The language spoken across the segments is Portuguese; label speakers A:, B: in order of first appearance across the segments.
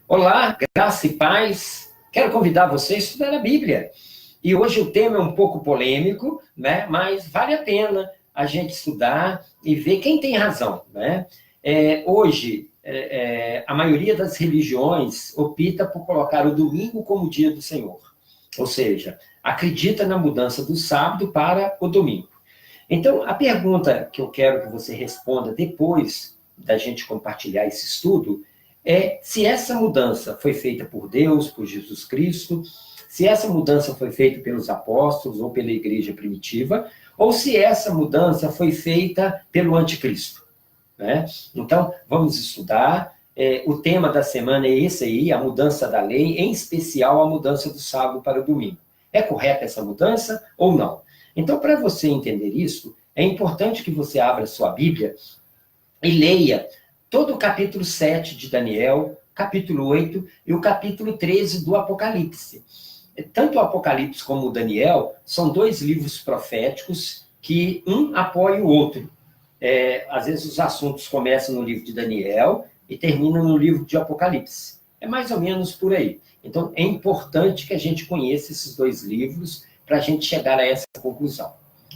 A: Olá, graça e paz. Quero convidar você a estudar a Bíblia. E hoje o tema é um pouco polêmico, né? Mas vale a pena a gente estudar e ver quem tem razão, né? Hoje, a maioria das religiões opta por colocar o domingo como dia do Senhor. Ou seja, acredita na mudança do sábado para o domingo. Então, a pergunta que eu quero que você responda depois da gente compartilhar esse estudo é se essa mudança foi feita por Deus, por Jesus Cristo, se essa mudança foi feita pelos apóstolos ou pela igreja primitiva, ou se essa mudança foi feita pelo anticristo, né? Então, vamos estudar. O tema da semana é esse aí, a mudança da lei, em especial a mudança do sábado para o domingo. É correta essa mudança ou não? Então, para você entender isso, é importante que você abra sua Bíblia e leia todo o capítulo 7 de Daniel, capítulo 8 e o capítulo 13 do Apocalipse. Tanto o Apocalipse como o Daniel são dois livros proféticos que um apoia o outro. Às vezes os assuntos começam no livro de Daniel e terminam no livro de Apocalipse. É mais ou menos por aí. Então, é importante que a gente conheça esses dois livros para a gente chegar a essa conclusão.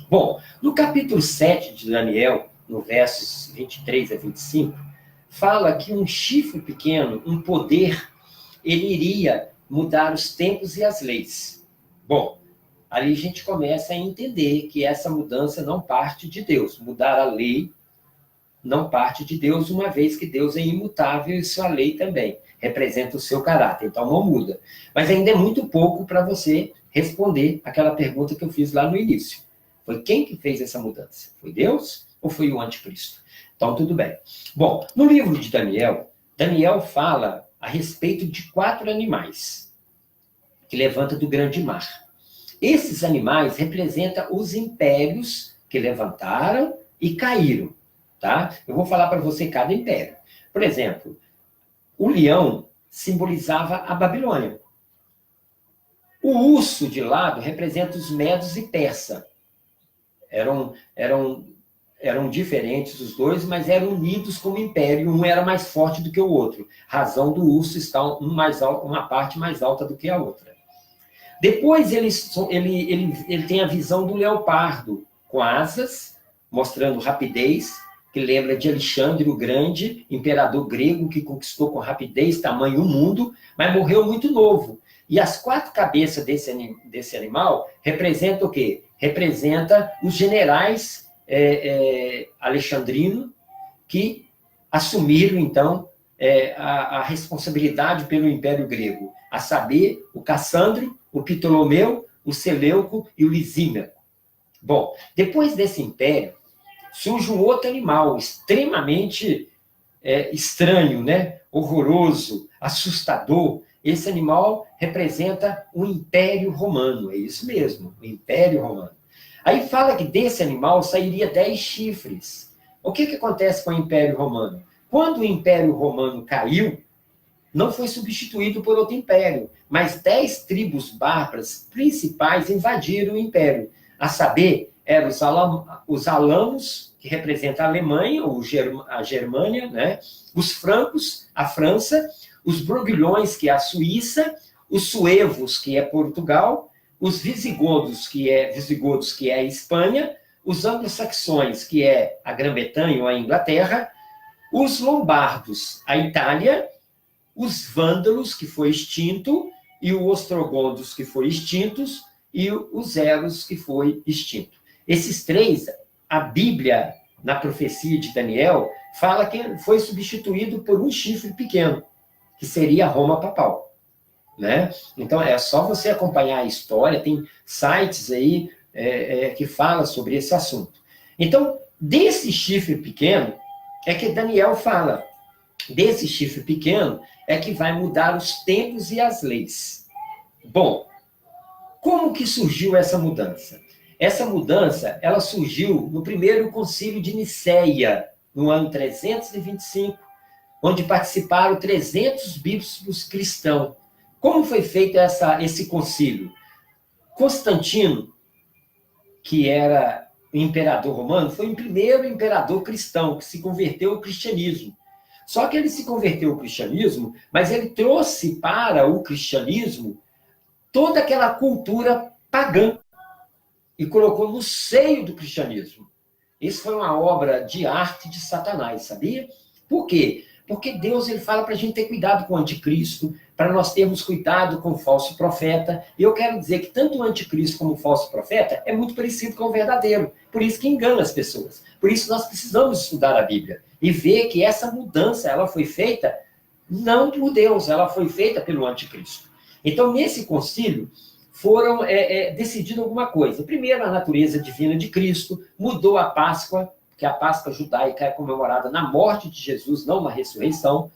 A: Bom, no capítulo 7 de Daniel, no versos 23 a 25, fala que um chifre pequeno, um poder, ele iria mudar os tempos e as leis. Bom, ali a gente começa a entender que essa mudança não parte de Deus. Mudar a lei não parte de Deus, uma vez que Deus é imutável e sua lei também representa o seu caráter, então não muda. Mas ainda é muito pouco para você responder aquela pergunta que eu fiz lá no início. Foi quem que fez essa mudança? Foi Deus ou foi o anticristo? Então, tudo bem. Bom, no livro de Daniel, Daniel fala a respeito de 4 animais que levanta do grande mar. Esses animais representam os impérios que levantaram e caíram, tá? Eu vou falar para você cada império. Por exemplo, o leão simbolizava a Babilônia. O urso de lado representa os medos e persa. Eram diferentes os dois, mas eram unidos como império. Um era mais forte do que o outro. Razão do urso estar uma parte mais alta do que a outra. Depois ele tem a visão do leopardo, com asas, mostrando rapidez, que lembra de Alexandre o Grande, imperador grego que conquistou com rapidez, tamanho o mundo, mas morreu muito novo. E as 4 cabeças desse animal representam o quê? Representa os generais alexandrinos que assumiram, então, a responsabilidade pelo Império Grego, a saber, o Cassandro, o Ptolomeu, o Seleuco e o Lisímaco. Bom, depois desse império, surge um outro animal extremamente estranho, né? Horroroso, assustador. Esse animal representa o Império Romano, é isso mesmo, o Império Romano. Aí fala que desse animal sairia 10 chifres. O que acontece com o Império Romano? Quando o Império Romano caiu, não foi substituído por outro império, mas 10 tribos bárbaras principais invadiram o império. A saber, eram os alamos, que representam a Alemanha, ou a Germânia, né? Os francos, a França, os broguilhões, que é a Suíça, os suevos, que é Portugal, os visigodos, que é a Espanha, os anglo-saxões, que é a Grã-Bretanha ou a Inglaterra, os lombardos, a Itália, os vândalos, que foi extinto, e os ostrogodos, que foi extintos, e os eros, que foi extinto. Esses 3, a Bíblia, na profecia de Daniel, fala que foi substituído por um chifre pequeno, que seria a Roma papal, né? Então, é só você acompanhar a história, tem sites aí que falam sobre esse assunto. Então, desse chifre pequeno, é que Daniel fala, desse chifre pequeno, é que vai mudar os tempos e as leis. Bom, como que surgiu essa mudança? Essa mudança, ela surgiu no primeiro concílio de Nicéia, no ano 325, onde participaram 300 bispos cristãos. Como foi feito esse concílio? Constantino, que era o imperador romano, foi o primeiro imperador cristão que se converteu ao cristianismo. Só que ele se converteu ao cristianismo, mas ele trouxe para o cristianismo toda aquela cultura pagã e colocou no seio do cristianismo. Isso foi uma obra de arte de Satanás, sabia? Por quê? Porque Deus ele fala para a gente ter cuidado com o anticristo, para nós termos cuidado com o falso profeta. E eu quero dizer que tanto o anticristo como o falso profeta é muito parecido com o verdadeiro. Por isso que engana as pessoas. Por isso nós precisamos estudar a Bíblia e ver que essa mudança ela foi feita não por Deus, ela foi feita pelo anticristo. Então, nesse concílio, foram decidido alguma coisa. Primeiro, a natureza divina de Cristo, mudou a Páscoa, que a Páscoa judaica é comemorada na morte de Jesus, não na ressurreição,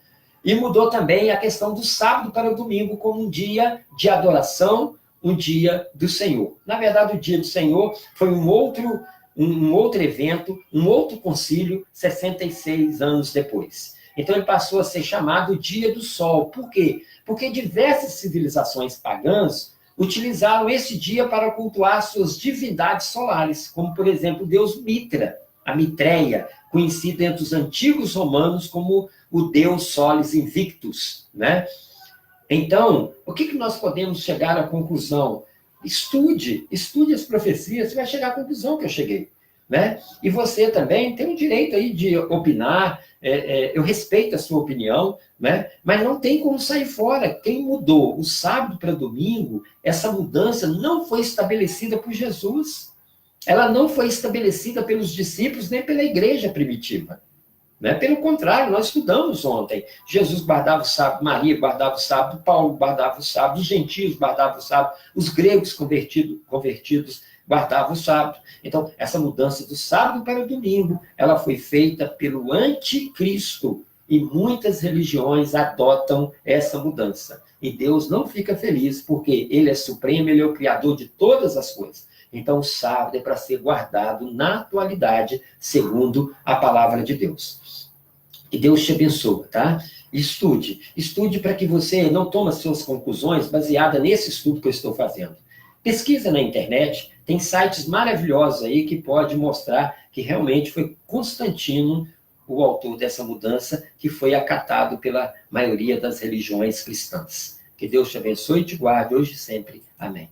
A: e mudou também a questão do sábado para o domingo como um dia de adoração, um dia do Senhor. Na verdade, o dia do Senhor foi um outro evento, um outro concílio, 66 anos depois. Então, ele passou a ser chamado Dia do Sol. Por quê? Porque diversas civilizações pagãs utilizaram esse dia para cultuar suas divindades solares, como, por exemplo, o deus Mitra, a Mitreia, conhecido entre os antigos romanos como o deus Solis Invictus, né? Então, o que nós podemos chegar à conclusão? Estude as profecias, você vai chegar à conclusão que eu cheguei, né? E você também tem o direito aí de opinar, eu respeito a sua opinião, né? Mas não tem como sair fora. Quem mudou o sábado para domingo, essa mudança não foi estabelecida por Jesus. Ela não foi estabelecida pelos discípulos nem pela igreja primitiva. Né? Pelo contrário, nós estudamos ontem. Jesus guardava o sábado, Maria guardava o sábado, Paulo guardava o sábado, os gentios guardavam o sábado, os gregos convertidos guardavam o sábado. Então, essa mudança do sábado para o domingo, ela foi feita pelo anticristo. E muitas religiões adotam essa mudança. E Deus não fica feliz, porque ele é supremo, ele é o criador de todas as coisas. Então, o sábado é para ser guardado na atualidade, segundo a palavra de Deus. E Deus te abençoe, tá? Estude para que você não tome suas conclusões baseadas nesse estudo que eu estou fazendo. Pesquisa na internet, tem sites maravilhosos aí que pode mostrar que realmente foi Constantino o autor dessa mudança, que foi acatado pela maioria das religiões cristãs. Que Deus te abençoe e te guarde hoje e sempre. Amém.